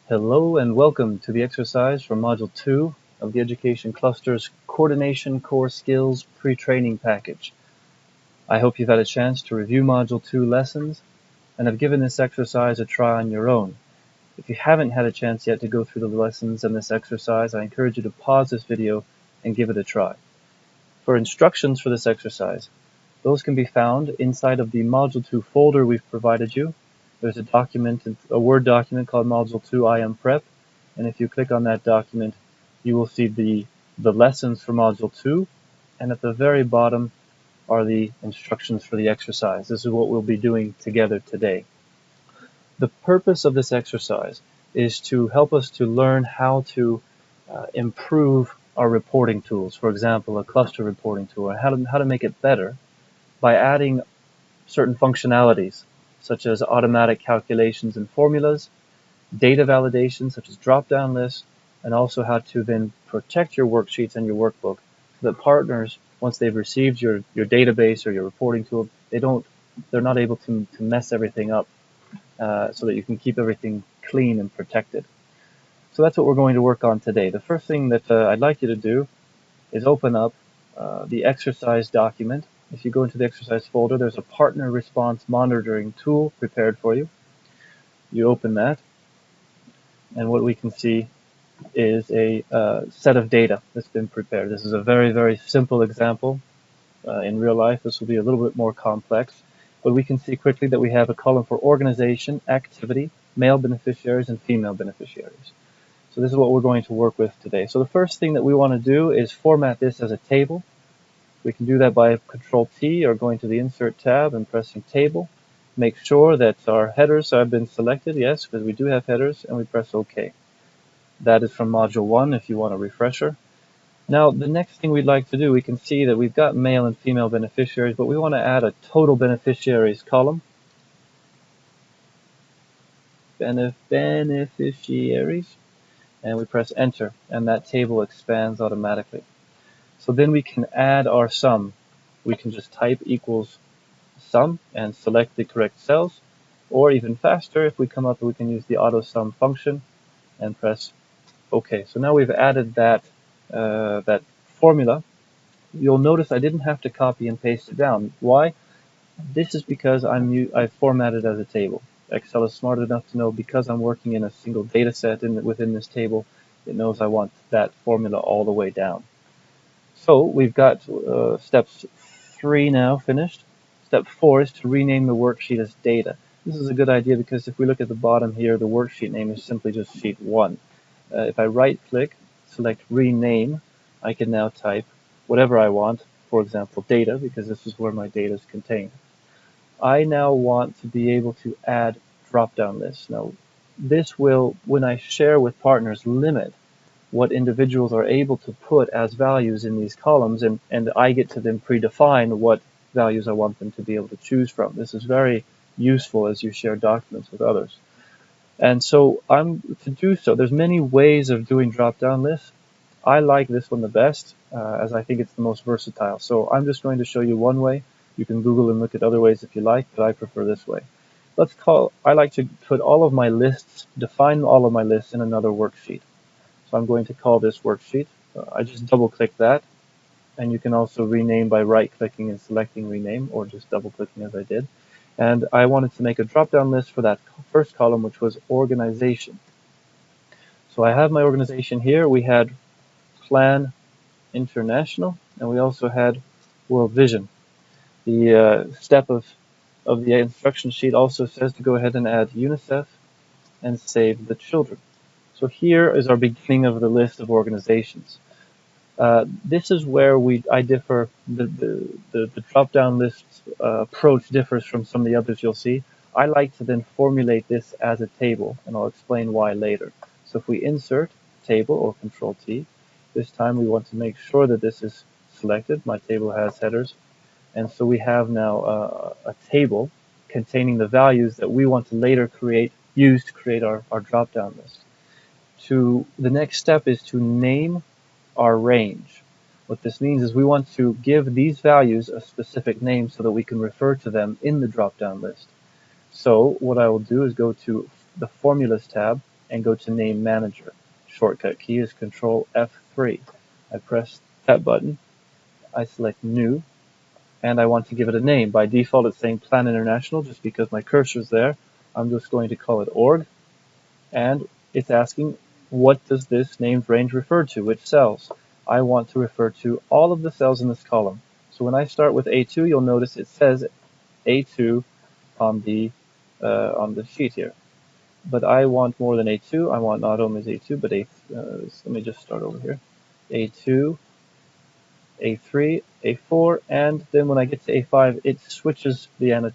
Hello and welcome to the exercise from Module 2 of the Education Cluster's Coordination Core Skills Pre-Training Package. I hope you've had a chance to review Module 2 lessons and have given this exercise a try on your own. If you haven't had a chance yet to go through the lessons and this exercise, I encourage you to pause this video and give it a try. For instructions for this exercise, those can be found inside of the Module 2 folder we've provided you. There's a Word document called Module 2 IM Prep, and if you click on that document, you will see the lessons for Module 2, and at the very bottom are the instructions for the exercise. This is what we'll be doing together today. The purpose of this exercise is to help us to learn how to improve our reporting tools. For example, a cluster reporting tool, and how to make it better by adding certain functionalities, such as automatic calculations and formulas, data validation, such as drop-down lists, and also how to then protect your worksheets and your workbook so that partners, once they've received your database or your reporting tool, they're not able to mess everything up so that you can keep everything clean and protected. So that's what we're going to work on today. The first thing that I'd like you to do is open up the exercise document. If you go into the exercise folder, there's a partner response monitoring tool prepared for you. You open that, and what we can see is a set of data that's been prepared. This is a very, very simple example. In real life, this will be a little bit more complex, but we can see quickly that we have a column for organization, activity, male beneficiaries, and female beneficiaries. So this is what we're going to work with today. So the first thing that we want to do is format this as a table. We can do that by Control-T or going to the Insert tab and pressing Table. Make sure that our headers have been selected, yes, because we do have headers, and we press OK. That is from Module 1 if you want a refresher. Now, the next thing we'd like to do, we can see that we've got male and female beneficiaries, but we want to add a total beneficiaries column. Beneficiaries. And we press Enter, and that table expands automatically. So then we can add our sum. We can just type equals sum and select the correct cells, or even faster, if we come up, we can use the autosum function and press OK. So now we've added that formula. You'll notice I didn't have to copy and paste it down. Why? This is because I formatted as a table. Excel is smart enough to know because I'm working in a single data set within this table, it knows I want that formula all the way down. So we've got steps 3 now finished. Step 4 is to rename the worksheet as data. This is a good idea because if we look at the bottom here, the worksheet name is simply just sheet 1. If I right-click, select rename, I can now type whatever I want, for example, data, because this is where my data is contained. I now want to be able to add drop-down lists. Now, this will, when I share with partners, limit what individuals are able to put as values in these columns, and I get to then predefine what values I want them to be able to choose from. This is very useful as you share documents with others. And so to do so, there's many ways of doing drop-down lists. I like this one the best, as I think it's the most versatile. So I'm just going to show you one way. You can Google and look at other ways if you like, but I prefer this way. I like to put all of my lists, define all of my lists in another worksheet. So I'm going to call this worksheet. I just double-click that, and you can also rename by right-clicking and selecting rename, or just double-clicking as I did. And I wanted to make a drop-down list for that first column, which was organization. So I have my organization here. We had Plan International, and we also had World Vision. The step of the instruction sheet also says to go ahead and add UNICEF and Save the Children. So here is our beginning of the list of organizations. This is where I differ. The drop-down list approach differs from some of the others you'll see. I like to then formulate this as a table, and I'll explain why later. So if we insert table or Control-T, this time we want to make sure that this is selected. My table has headers. And so we have now a table containing the values that we want to later use to create our drop-down list. The next step is to name our range. What this means is we want to give these values a specific name so that we can refer to them in the drop-down list. So what I will do is go to the Formulas tab and go to Name Manager. Shortcut key is Control F3. I press that button, I select New, and I want to give it a name. By default it's saying Plan International just because my cursor is there. I'm just going to call it org, and it's asking what does this named range refer to, which cells. I want to refer to all of the cells in this column. So when I start with A2, you'll notice it says A2 on the sheet here. But I want more than A2. I want not only A2, but let me just start over here. A2, A3, A4, and then when I get to A5, it switches the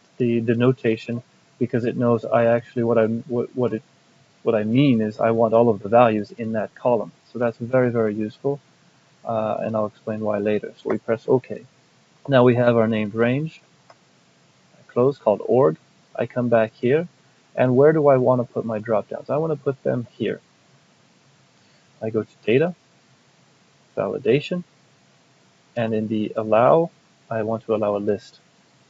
notation because it knows I actually what I mean is I want all of the values in that column. So that's very, very useful, and I'll explain why later. So we press OK. Now we have our named range. I close, called org. I come back here, and where do I want to put my drop-downs? I want to put them here. I go to Data, Validation, and in the Allow, I want to allow a list.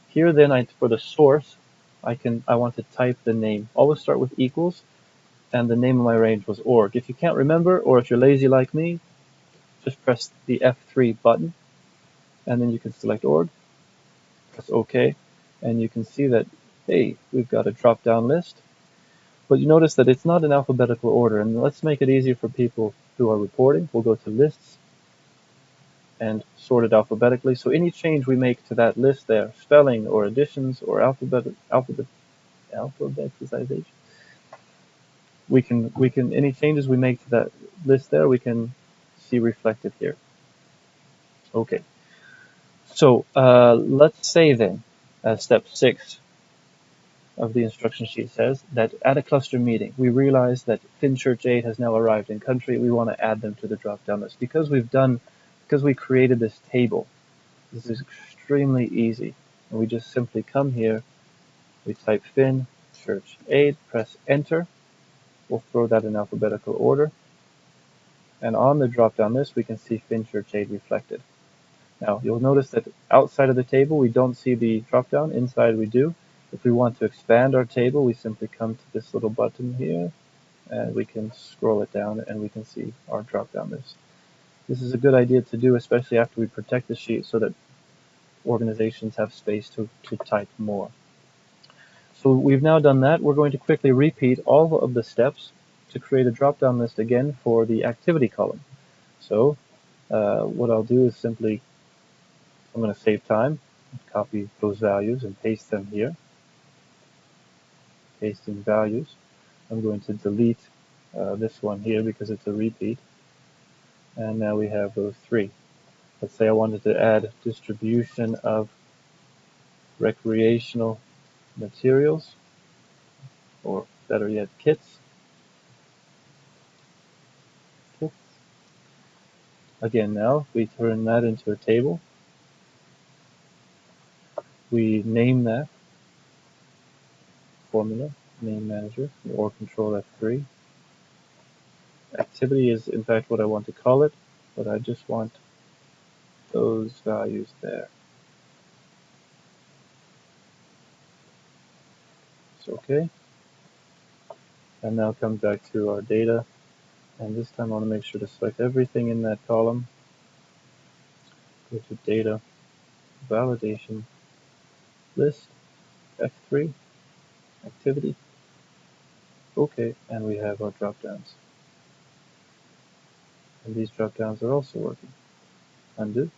Here then, for the source, I want to type the name. Always start with equals, and the name of my range was org. If you can't remember, or if you're lazy like me, just press the F3 button, and then you can select org, press OK, and you can see that, hey, we've got a drop-down list. But you notice that it's not in alphabetical order, and let's make it easier for people who are reporting. We'll go to Lists and sort it alphabetically. So any change we make to that list there, spelling or additions or alphabetization, any changes we make to that list there, we can see reflected here. Okay. So let's say then, step 6 of the instruction sheet says that at a cluster meeting, we realize that Finchurch 8 has now arrived in country. We want to add them to the drop-down list. Because we created this table, this is extremely easy. And we just simply come here, we type Finchurch 8, press enter. We'll throw that in alphabetical order. And on the drop-down list, we can see Finchurch 8 reflected. Now, you'll notice that outside of the table, we don't see the drop-down. Inside, we do. If we want to expand our table, we simply come to this little button here, and we can scroll it down, and we can see our drop-down list. This is a good idea to do, especially after we protect the sheet, so that organizations have space to type more. So we've now done that. We're going to quickly repeat all of the steps to create a drop-down list again for the activity column. So what I'll do is simply, I'm going to save time, copy those values and paste them here. Pasting values. I'm going to delete this one here because it's a repeat. And now we have those 3. Let's say I wanted to add distribution of recreational materials, or better yet, kits. Again, now we turn that into a table. We name that formula, name manager, or control F3. Activity is in fact what I want to call it, but I just want those values there. It's okay. And now come back to our data, and this time I want to make sure to select everything in that column. Go to data, validation, list, F3, activity, okay, and we have our drop-downs. And these drop-downs are also working. Undo.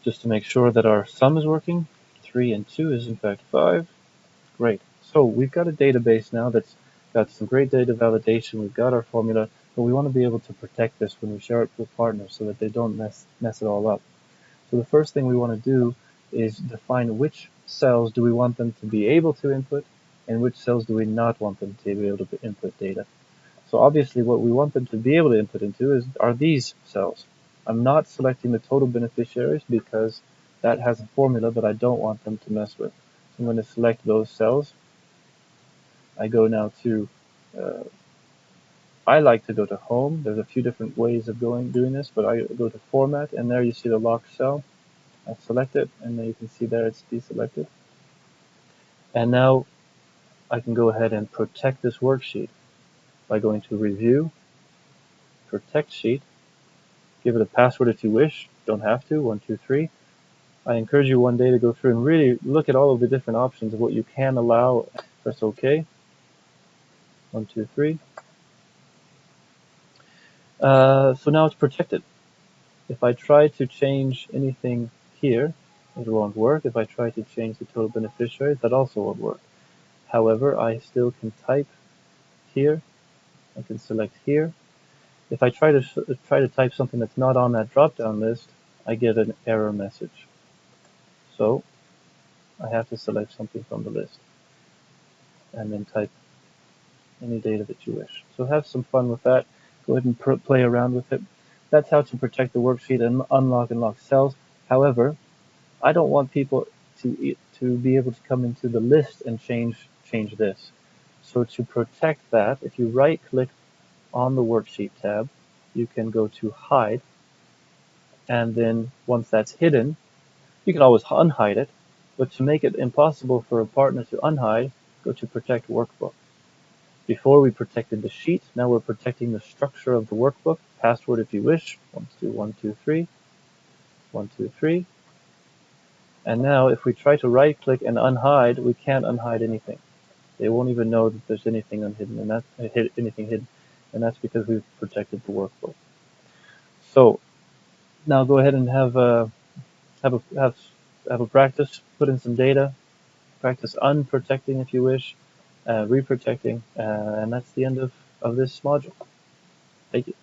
Just to make sure that our sum is working. 3 and 2 is in fact 5. Great. So we've got a database now that's got some great data validation. We've got our formula, but we want to be able to protect this when we share it with partners so that they don't mess it all up. So the first thing we want to do is define which cells do we want them to be able to input and which cells do we not want them to be able to input data. So obviously what we want them to be able to input into are these cells. I'm not selecting the total beneficiaries because that has a formula that I don't want them to mess with. So I'm going to select those cells. I go now to, I like to go to home. There's a few different ways of doing this, but I go to format, and there you see the locked cell. I select it, and then you can see there it's deselected. And now I can go ahead and protect this worksheet. by going to Review, Protect Sheet, give it a password if you wish, don't have to, 1, 2, 3. I encourage you one day to go through and really look at all of the different options of what you can allow. Press OK, 1, 2, 3. So now it's protected. If I try to change anything here, it won't work. If I try to change the total beneficiaries, that also won't work. However, I still can type here. I can select here. If I try to type something that's not on that drop-down list, I get an error message. So I have to select something from the list and then type any data that you wish. So have some fun with that. Go ahead and play around with it. That's how to protect the worksheet and unlock and lock cells. However, I don't want people to be able to come into the list and change this. So to protect that, if you right-click on the Worksheet tab, you can go to Hide, and then once that's hidden, you can always unhide it, but to make it impossible for a partner to unhide, go to Protect Workbook. Before we protected the sheet, now we're protecting the structure of the workbook. Password if you wish, 1, 2, 1, 2, 3, 1, 2, 3. And now if we try to right-click and unhide, we can't unhide anything. They won't even know that there's anything unhidden, and that's anything hidden, and that's because we've protected the workbook. So now go ahead and have a practice. Put in some data. Practice unprotecting if you wish, reprotecting, and that's the end of this module. Thank you.